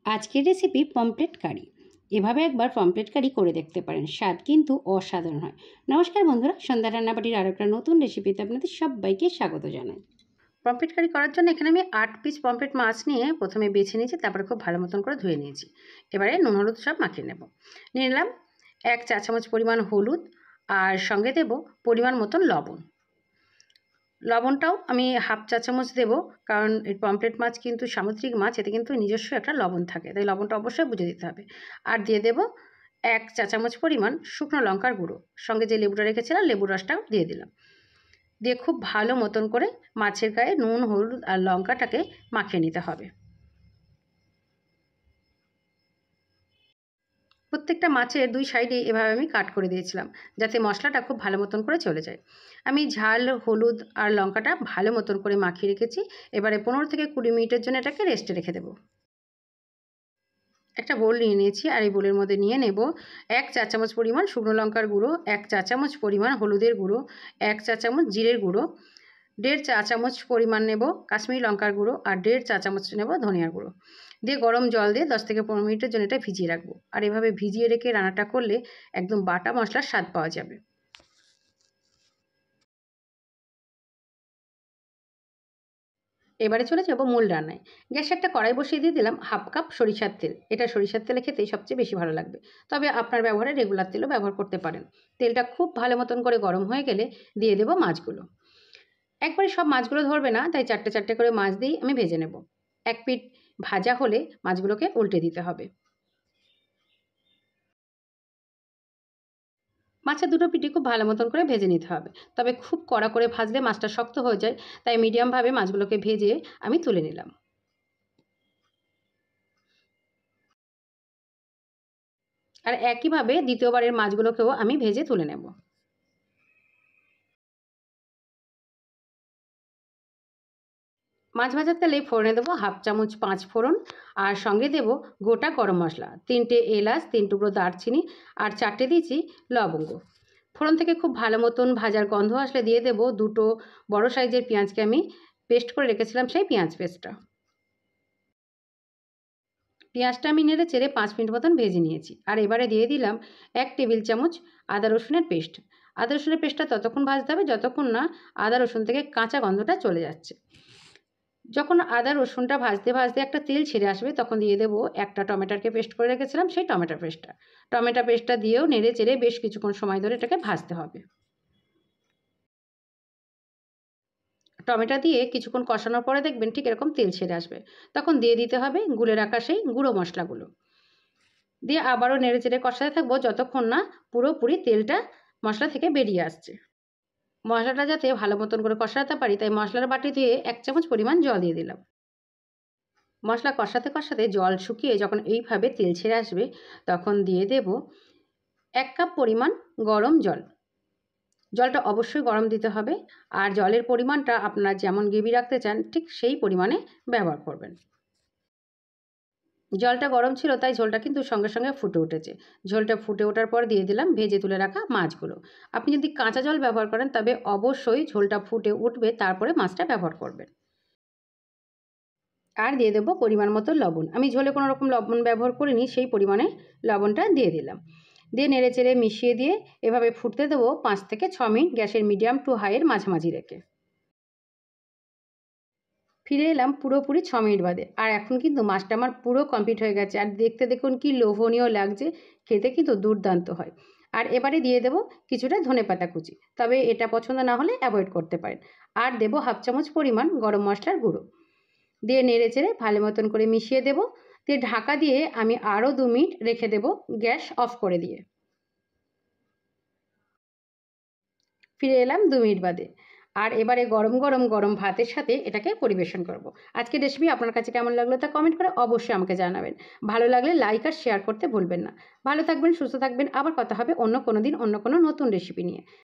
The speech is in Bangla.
আজকের রেসিপি পমফ্রেট কারি। এভাবে একবার পমফ্রেট কারি করে দেখতে পারেন, স্বাদ কিন্তু অসাধারণ হয়। নমস্কার বন্ধুরা, সন্ধ্যা রান্নাবাটির আরও একটা নতুন রেসিপিতে আপনাদের সবাইকে স্বাগত জানাই। পমফ্রেট কারি করার জন্য এখানে আমি 8 পিস পমফ্রেট মাছ নিয়ে প্রথমে বেছে নিয়েছি, তারপরে খুব ভালো মতন করে ধুয়ে নিয়েছি। এবারে নুন হলুদ সব মাখিয়ে নেব। নিয়ে নিলাম 1 চা চামচ পরিমাণ হলুদ, আর সঙ্গে দেব পরিমাণ মতন লবণ। লবণটাও আমি হাফ চা চামচ দেবো, কারণ এই পমফ্রেট মাছ কিন্তু সামুদ্রিক মাছ, এতে কিন্তু নিজস্ব একটা লবণ থাকে, তাই লবণটা অবশ্যই বুঝে দিতে হবে। আর দিয়ে দেব 1 চা চামচ পরিমাণ শুকনো লঙ্কার গুঁড়ো, সঙ্গে যে লেবুটা রেখেছিলাম লেবুর রসটাও দিয়ে দিলাম। দিয়ে খুব ভালো মতন করে মাছের গায়ে নুন হলুদ আর লঙ্কাটাকে মাখিয়ে নিতে হবে। প্রত্যেকটা মাছের 2 সাইডে এভাবে আমি কাট করে দিয়েছিলাম, যাতে মশলাটা খুব ভালো মতন করে চলে যায়। আমি ঝাল হলুদ আর লঙ্কাটা ভালো মতন করে মাখিয়ে রেখেছি। এবারে 15 থেকে 20 মিনিটের জন্য এটাকে রেস্টে রেখে দেবো। একটা বোল নিয়ে নিয়েছি, আর এই বোলের মধ্যে নিয়ে নেব 1 চা চামচ পরিমাণ শুকনো লঙ্কার গুঁড়ো, 1 চা চামচ পরিমাণ হলুদের গুঁড়ো, 1 চা চামচ জিরের গুঁড়ো, 1.5 চা চামচ পরিমাণ নেব কাশ্মীরি লঙ্কার গুঁড়ো, আর 1.5 চা চামচ নেব ধনিয়ার গুঁড়ো। দিয়ে গরম জল দিয়ে 10 থেকে 15 মিনিটের জন্য এটা ভিজিয়ে রাখবো। আর এভাবে ভিজিয়ে রেখে রান্নাটা করলে একদম বাটা মশলার স্বাদ পাওয়া যাবে। এবারে চলে যাব মূল রান্নায়। গ্যাসে একটা কড়াই বসিয়ে দিয়ে দিলাম 1/2 কাপ সরিষার তেল। এটা সরিষার তেলে খেতেই সবচেয়ে বেশি ভালো লাগবে, তবে আপনার ব্যবহারে রেগুলার তেলও ব্যবহার করতে পারেন। তেলটা খুব ভালো মতন করে গরম হয়ে গেলে দিয়ে দেব মাছগুলো। একবারে সব মাছগুলো ধরবে না, তাই চারটে চারটে করে মাছ দিয়েই আমি ভেজে নেব। এক পিঠ ভাজা হলে মাছগুলোকে উল্টে দিতে হবে। মাছের দুটো পিঠই খুব ভালো মতন করে ভেজে নিতে হবে, তবে খুব কড়া করে ভাজলে মাছটা শক্ত হয়ে যায়, তাই মিডিয়ামভাবে মাছগুলোকে ভেজে আমি তুলে নিলাম। আর একইভাবে দ্বিতীয়বারের মাছগুলোকেও আমি ভেজে তুলে নেব। মাছ ভাজার তেলে ফোড়নে দেবো 1/2 চামচ 5 ফোড়ন, আর সঙ্গে দেব গোটা গরম মশলা, 3টে এলাচ, 3 টুকরো দারচিনি, আর 4টে দিয়েছি লবঙ্গ। ফোড়ন থেকে খুব ভালো মতন ভাজার গন্ধ আসলে দিয়ে দেব 2টো বড় সাইজের পেঁয়াজকে আমি পেস্ট করে রেখেছিলাম, সেই পেঁয়াজ পেস্টটা। পেঁয়াজটা আমি নেড়ে চেড়ে 5 মিনিট মতন ভেজে নিয়েছি। আর এবারে দিয়ে দিলাম 1 টেবিল চামচ আদা রসুনের পেস্ট। আদা রসুনের পেস্টটা ততক্ষণ ভাজতে হবে যতক্ষণ না আদা রসুন থেকে কাঁচা গন্ধটা চলে যাচ্ছে। যখন আদা রসুনটা ভাজতে ভাজতে একটা তেল ছেড়ে আসবে, তখন দিয়ে দেবো একটা টমেটোকে পেস্ট করে রেখেছিলাম, সেই টমেটো পেস্টটা দিয়েও নেড়ে চেড়ে বেশ কিছুক্ষণ সময় ধরে এটাকে ভাজতে হবে। টমেটো দিয়ে কিছুক্ষণ কষানোর পরে দেখবেন ঠিক এরকম তেল ছেড়ে আসবে, তখন দিয়ে দিতে হবে গুলে রাখা সেই গুঁড়ো মশলাগুলো। দিয়ে আবারও নেড়ে চেড়ে কষাতে থাকবো যতক্ষণ না পুরোপুরি তেলটা মশলা থেকে বেরিয়ে আসছে। মশলাটা যাতে ভালো মতন করে কষাতে পারি, তাই মশলার বাটি দিয়ে 1 চামচ পরিমাণ জল দিয়ে দিলাম। মশলা কষাতে কষাতে জল শুকিয়ে যখন এইভাবে তেল ছেড়ে আসবে, তখন দিয়ে দেব 1 কাপ পরিমাণ গরম জল। জলটা অবশ্যই গরম দিতে হবে, আর জলের পরিমাণটা আপনারা যেমন গ্রেভি রাখতে চান ঠিক সেই পরিমাণে ব্যবহার করবেন। জলটা গরম ছিল তাই ঝোলটা কিন্তু সঙ্গে সঙ্গে ফুটে উঠেছে। ঝোলটা ফুটে ওঠার পর দিয়ে দিলাম ভেজে তুলে রাখা মাছগুলো। আপনি যদি কাঁচা জল ব্যবহার করেন তবে অবশ্যই ঝোলটা ফুটে উঠবে, তারপরে মাছটা ব্যবহার করবেন। আর দিয়ে দেবো পরিমাণ মতো লবণ। আমি ঝোলে কোনো রকম লবণ ব্যবহার করিনি, সেই পরিমাণে লবণটা দিয়ে দিলাম। দিয়ে নেড়ে চেড়ে মিশিয়ে দিয়ে এভাবে ফুটতে দেবো 5 থেকে 6 মিনিট গ্যাসের মিডিয়াম টু হাইয়ের মাঝামাঝি রেখে। ফিরে এলাম পুরোপুরি 6 মিনিট বাদে। আর এখন কিন্তু মাছটা আমার পুরো কমপ্লিট হয়ে গেছে, আর দেখতে দেখুন কি লোভনীয় লাগছে, খেতে কিন্তু দুর্দান্ত হয়। আর এবারে দিয়ে দেবো কিছুটা ধনেপাতা কুচি, তবে এটা পছন্দ না হলে অ্যাভয়েড করতে পারেন। আর দেবো 1/2 চামচ পরিমাণ গরম মশলার গুঁড়ো। দিয়ে নেড়ে চেড়ে ভালো মতন করে মিশিয়ে দেবো। দিয়ে ঢাকা দিয়ে আমি আরও 2 মিনিট রেখে দেবো গ্যাস অফ করে দিয়ে। ফিরে এলাম 2 মিনিট বাদে। আর এবারে গরম গরম গরম ভাতের সাথে এটাকে পরিবেশন করব। আজকের রেসিপি আপনার কাছে কেমন লাগলো তা কমেন্ট করে অবশ্যই আমাকে জানাবেন। ভালো লাগলে লাইক আর শেয়ার করতে ভুলবেন না। ভালো থাকবেন, সুস্থ থাকবেন। আবার কথা হবে অন্য কোনো দিন অন্য কোনো নতুন রেসিপি নিয়ে।